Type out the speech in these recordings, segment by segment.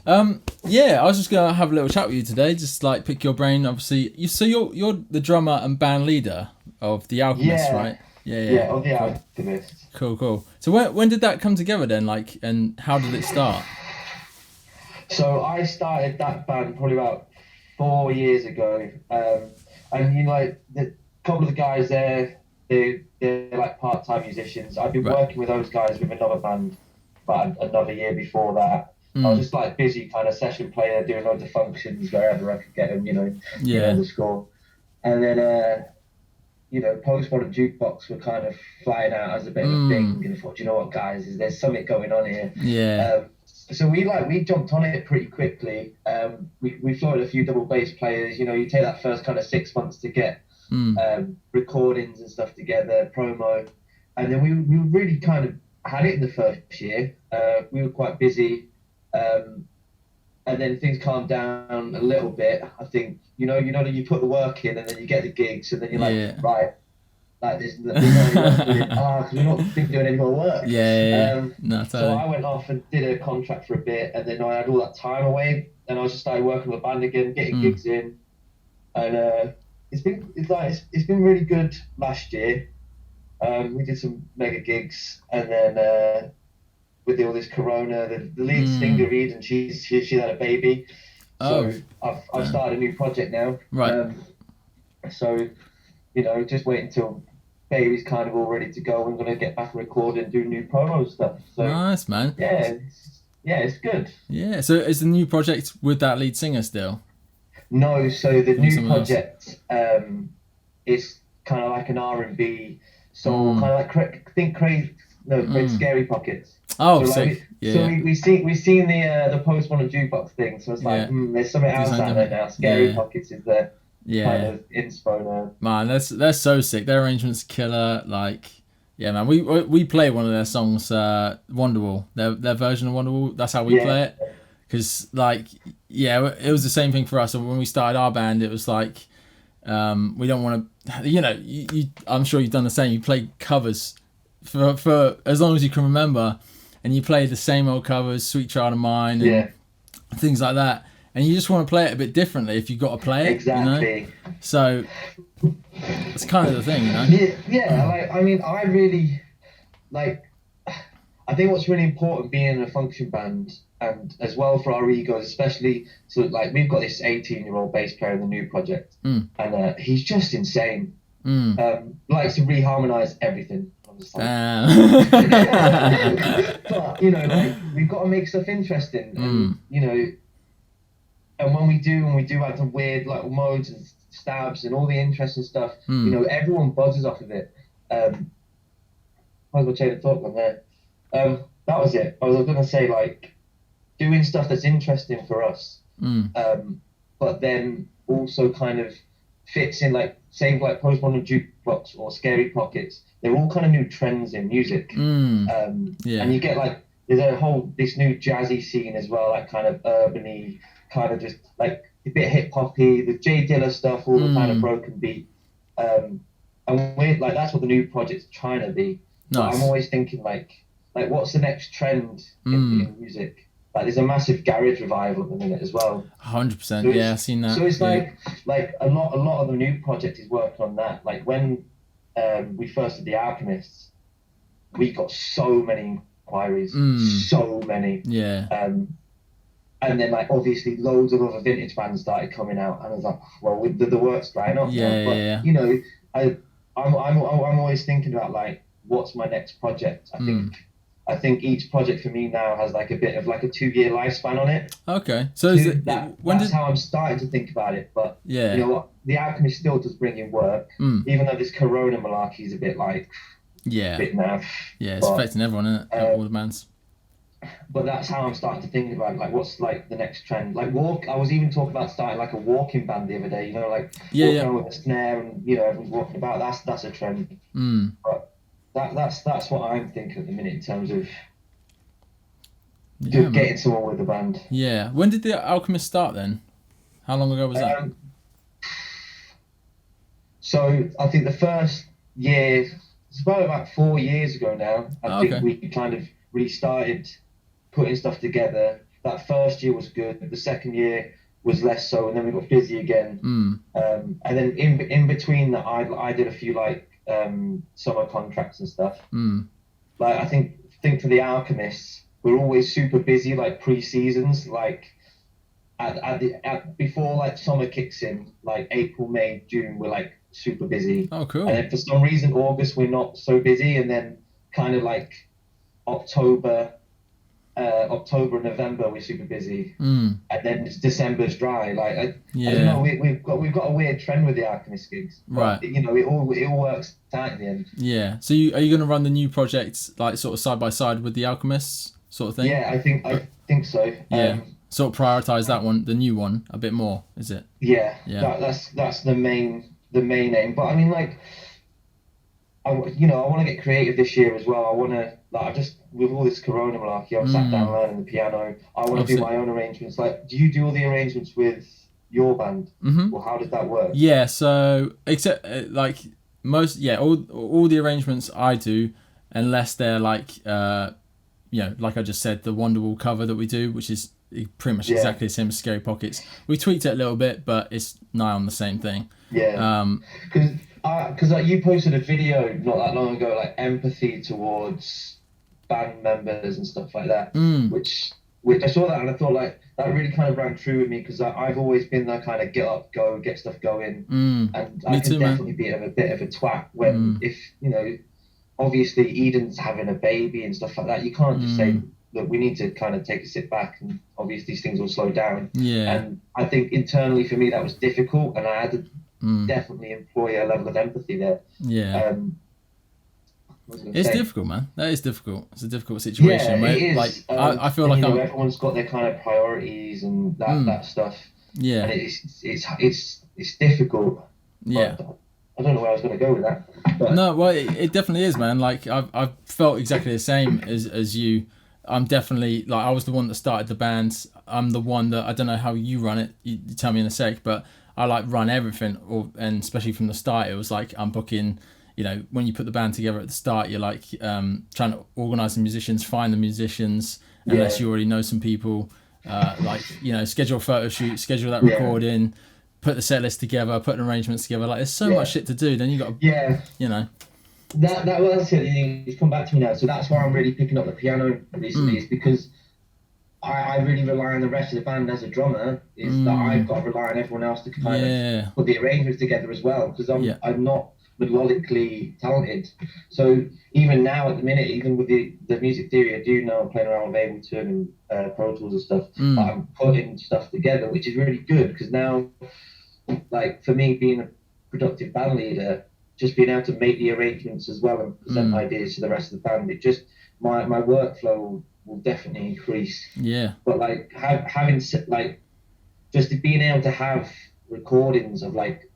Yeah, I was just gonna have a little chat with you today, just like pick your brain. Obviously, you're the drummer and band leader of the Alchemists, right? Yeah, of the Cool. Alchemists. Cool. So when did that come together then? Like, and how did it start? So I started that band probably about 4 years ago, and like the couple of the guys there, they're like part-time musicians. I've been Right. working with those guys with another band about another year before that. I was just like busy kind of session player, doing loads of functions wherever I could get them, Yeah. the score. And then, Postmodern Jukebox were kind of flying out as a bit of a thing, and I thought, you know what, guys, there's something going on here. Yeah. So we jumped on it pretty quickly. We floated a few double bass players. You take that first kind of 6 months to get recordings and stuff together, promo, and then we really kind of had it in the first year. We were quite busy, and then things calmed down a little bit. I think that you put the work in, and then you get the gigs, and then you're like, right, like there's no work because we're not doing any more work. No, totally. So I went off and did a contract for a bit, and then I had all that time away, and I just started working with a band again, getting gigs in, and it's been really good last year. We did some mega gigs, and then with all this corona, the lead singer Eden, she had a baby, so I've started a new project now. Right. So just wait until baby's kind of all ready to go. I'm gonna get back recording and do new promo stuff. So Nice, man. yeah, it's good. Yeah. So is the new project with that lead singer still? No, so the new Someone else. project is kind of like an R&B soul, kind of like Craig Scary Pockets. Oh, So sick. like, Yeah. so we've seen the Postmodern Jukebox thing. So it's like there's something else out there now. Scary Pockets is the kind of inspo now. Man, they're so sick. Their arrangements killer. Like, yeah, man. We play one of their songs, Wonderwall. Their version of Wonderwall. That's how we play it. Because it was the same thing for us. And when we started our band, it was like, we don't want to. I'm sure you've done the same. You play covers for as long as you can remember, and you play the same old covers, Sweet Child of Mine, and things like that. And you just want to play it a bit differently if you've got to play it. Exactly. So it's kind of the thing, I really like. I think what's really important being in a function band, and as well for our egos, especially, so like we've got this 18-year-old bass player in the new project, and he's just insane. Likes to reharmonize everything. But we've got to make stuff interesting, and and when we do have some weird like modes and stabs and all the interesting stuff, everyone buzzes off of it. How's my chain of thought on there? That was it. I was going to say, like, doing stuff that's interesting for us, but then also kind of fits in, like, say, like Postmodern Jukebox or Scary Pockets. They're all kind of new trends in music. And you get, like, there's this new jazzy scene as well, like kind of urban-y, kind of just, like, a bit hip-hoppy, the Jay Dilla stuff, all the kind of broken beat. And we're, like, that's what the new project's trying to be. Nice. But I'm always thinking, like what's the next trend in music? Like, there's a massive garage revival at the minute as well. 100%. Yeah, I've seen that. So it's like a lot of the new project is working on that. Like when we first did the Alchemists, we got so many inquiries, so many. Yeah. And then like obviously loads of other vintage bands started coming out, and I was like, well, the work's drying up now. But I'm always thinking about like what's my next project. I think each project for me now has like a bit of like a 2-year lifespan on it. Okay, so that's how I'm starting to think about it. But you know what, the Alchemist still does bring in work, even though this Corona malarkey is a bit like a bit naff. Yeah, it's affecting everyone, isn't it? All the bands. But that's how I'm starting to think about like what's like the next trend. Like I was even talking about starting like a walking band the other day. Like walking around with a snare and everyone's walking about. That's a trend. But that's what I'm thinking at the minute in terms of getting someone with the band. Yeah. When did the Alchemist start then? How long ago was that? So I think the first year, it's about 4 years ago now. I think we kind of restarted putting stuff together. that first year was good. The second year was less so, and then we got busy again. And then in between that, I did a few like summer contracts and stuff. Like I think for the Alchemists, we're always super busy, like pre-seasons, like before like summer kicks in, like April, May, June, we're like super busy. Oh, cool. And then for some reason, August we're not so busy, and then kind of like October, November we're super busy, and then December's dry. Like I don't know, we've got a weird trend with the Alchemist gigs, but, right? You know, it all works out in the end. Yeah. So are you going to run the new project like sort of side by side with the Alchemists sort of thing? Yeah, I think so. Yeah. Sort of prioritize that one, the new one, a bit more, is it? Yeah. That's the main aim. But I mean, like, I want to get creative this year as well. I want to, like, I just, with all this Corona malarkey, I'm sat down learning the piano. I want to do my own arrangements. Like, do you do all the arrangements with your band, or how does that work? Yeah. So except like most, all the arrangements I do, unless they're like, like I just said, the Wonderwall cover that we do, which is pretty much exactly the same as Scary Pockets. We tweaked it a little bit, but it's nigh on the same thing. Yeah. Because you posted a video not that long ago, like empathy towards band members and stuff like that, which I saw that and I thought like that really kind of rang true with me, because I've always been that kind of get up, go, get stuff going, and I can definitely be a bit of a twat when if you know, obviously Eden's having a baby and stuff like that. You can't just say, look, we need to kind of take a sit back, and obviously these things will slow down. Yeah. And I think internally for me that was difficult, and I had to definitely employ a level of empathy there. Yeah. It's difficult, man. That is difficult. It's a difficult situation. Yeah, it is. Like, I feel like everyone's got their kind of priorities and that stuff. Yeah. And it's difficult. Yeah. I don't know where I was going to go with that. But... No, well, it definitely is, man. Like, I've felt exactly the same as you. I'm definitely, like, I was the one that started the band. I'm the one that, I don't know how you run it. You tell me in a sec, but I, like, run everything. And especially from the start, it was like I'm booking, you know, when you put the band together at the start, you're, like, trying to organise the musicians, find the musicians, unless you already know some people. Like, you know, schedule a photo shoot, schedule that recording, put the set list together, put an arrangements together. Like, there's so much shit to do. Then you got to, you know. That's it. You've come back to me now. So that's why I'm really picking up the piano recently, is because I really rely on the rest of the band as a drummer. Is that I've got to rely on everyone else to kind of put the arrangements together as well, because I'm not melodically talented. So even now at the minute, even with the music theory I do now, I'm playing around with Ableton and Pro Tools and stuff, but I'm putting stuff together, which is really good, because now, like, for me being a productive band leader, just being able to make the arrangements as well and present ideas to the rest of the band, it just, my workflow will definitely increase. Yeah. But like having like just being able to have recordings of like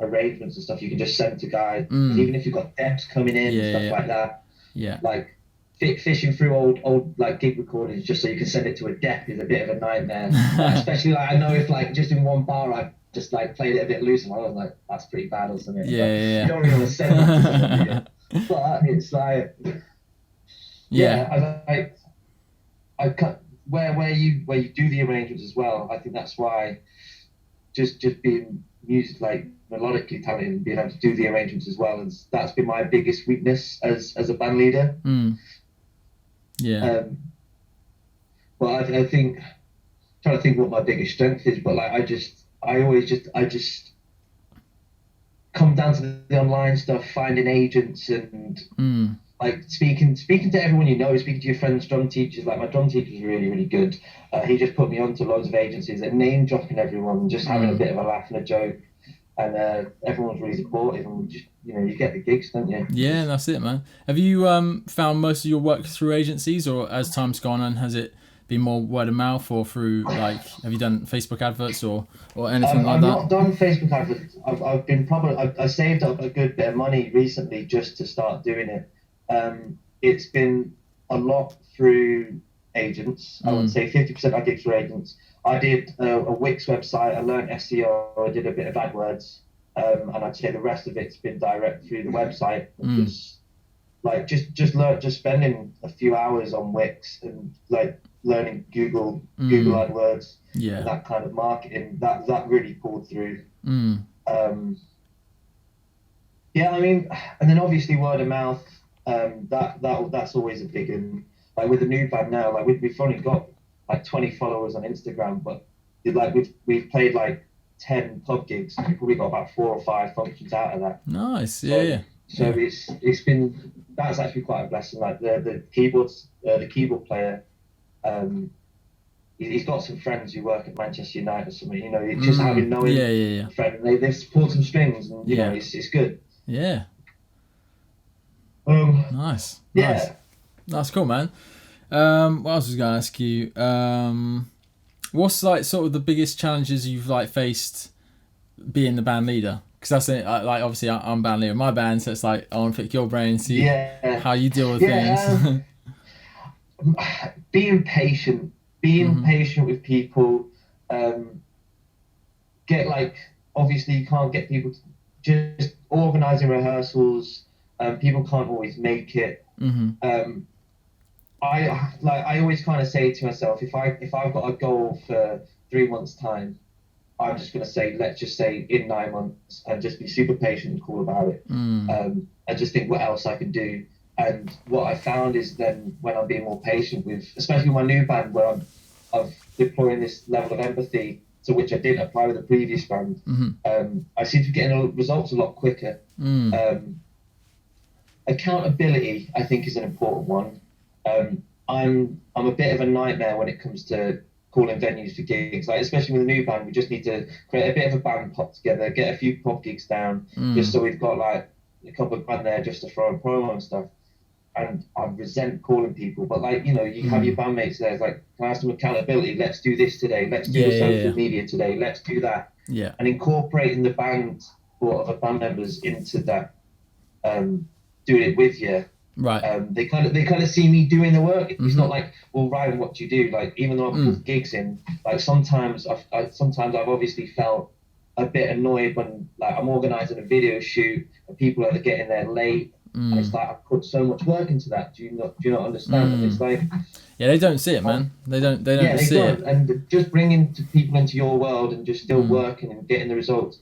arrangements and stuff you can just send to guys, even if you've got depths coming in and stuff like that. Yeah. Like fishing through old like gig recordings just so you can send it to a dep is a bit of a nightmare. Like, especially like I know if like just in one bar I just like played it a bit loose and I was like, that's pretty bad or something. You don't really want to send that to somebody. But it's like I cut where you do the arrangements as well. I think that's why just being music like melodically talented and being able to do the arrangements as well, and that's been my biggest weakness as a band leader. But I think trying to think what my biggest strength is, but like I always just come down to the online stuff, finding agents and like speaking to everyone you know, speaking to your friends, drum teachers. Like my drum teacher was really, really good. He just put me onto loads of agencies and name dropping everyone, just having a bit of a laugh and a joke. And everyone's really supportive, and just, you know, you get the gigs, don't you? Yeah, that's it, man. Have you found most of your work through agencies, or as time's gone on, has it been more word of mouth, or through like, have you done Facebook adverts or anything like that? I've not done Facebook adverts. I've been I saved up a good bit of money recently just to start doing it. It's been a lot through agents. I would say 50% I did through agents. I did a Wix website. I learned SEO. I did a bit of AdWords, and I'd say the rest of it's been direct through the website. Just spending a few hours on Wix and like learning Google AdWords, yeah, and that kind of marketing, that really pulled through. Yeah, I mean, and then obviously word of mouth. That's always a big one. Like with the new band now, like we've only got like 20 followers on Instagram, but like we've played like 10 pub gigs. We probably got about 4 or 5 functions out of that. Nice. So, Yeah. So it's been, that's actually quite a blessing. Like the keyboard player, he's got some friends who work at Manchester United or something. You know, it's just having knowing a friend, and they support some strings, and you know, it's good. Yeah. Nice. Yeah. Nice. That's cool, man. What else was I going to ask you? What's like sort of the biggest challenges you've like faced being the band leader? Because that's it. Like obviously I'm band leader of my band, so it's like I want to pick your brain, see how you deal with things. Being patient with people. Get like, obviously you can't get people to just organising rehearsals. People can't always make it. I always kind of say to myself, if I've got a goal for 3 months' time, I'm just going to say, let's just say in 9 months, and just be super patient and cool about it. And just think what else I can do. And what I found is then when I'm being more patient with, especially my new band, where I'm deploying this level of empathy, to which I did apply with the previous band, I seem to be getting results a lot quicker. Accountability, I think, is an important one. I'm a bit of a nightmare when it comes to calling venues for gigs. Like especially with a new band, we just need to create a bit of a band pop together, get a few pop gigs down, just so we've got like a couple of band there just to throw a promo and stuff. And I resent calling people, but like, you know, you have your bandmates there. It's like, can I have some accountability? Let's do this today. Let's do the social media today. Let's do that. Yeah. And incorporating the band or other band members into that, doing it with you. Right. They kind of see me doing the work. It's not like, well, Ryan, what do you do? Like, even though I've put gigs in, like sometimes I've obviously felt a bit annoyed when like I'm organising a video shoot and people are getting there late. And it's like I put so much work into that. Do you not understand? And it's like, yeah, they don't see it, man. They don't see it. And just bringing people into your world and just still working and getting the results.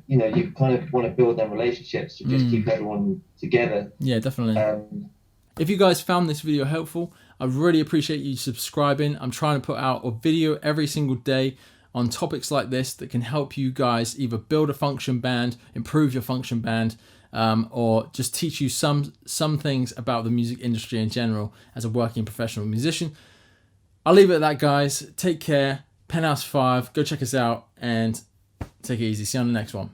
You kind of want to build them relationships to just keep everyone together. Yeah, definitely. If you guys found this video helpful, I really appreciate you subscribing. I'm trying to put out a video every single day on topics like this that can help you guys either build a function band, improve your function band, or just teach you some things about the music industry in general as a working professional musician. I'll leave it at that, guys. Take care. Penthouse5. Go check us out and take it easy. See you on the next one.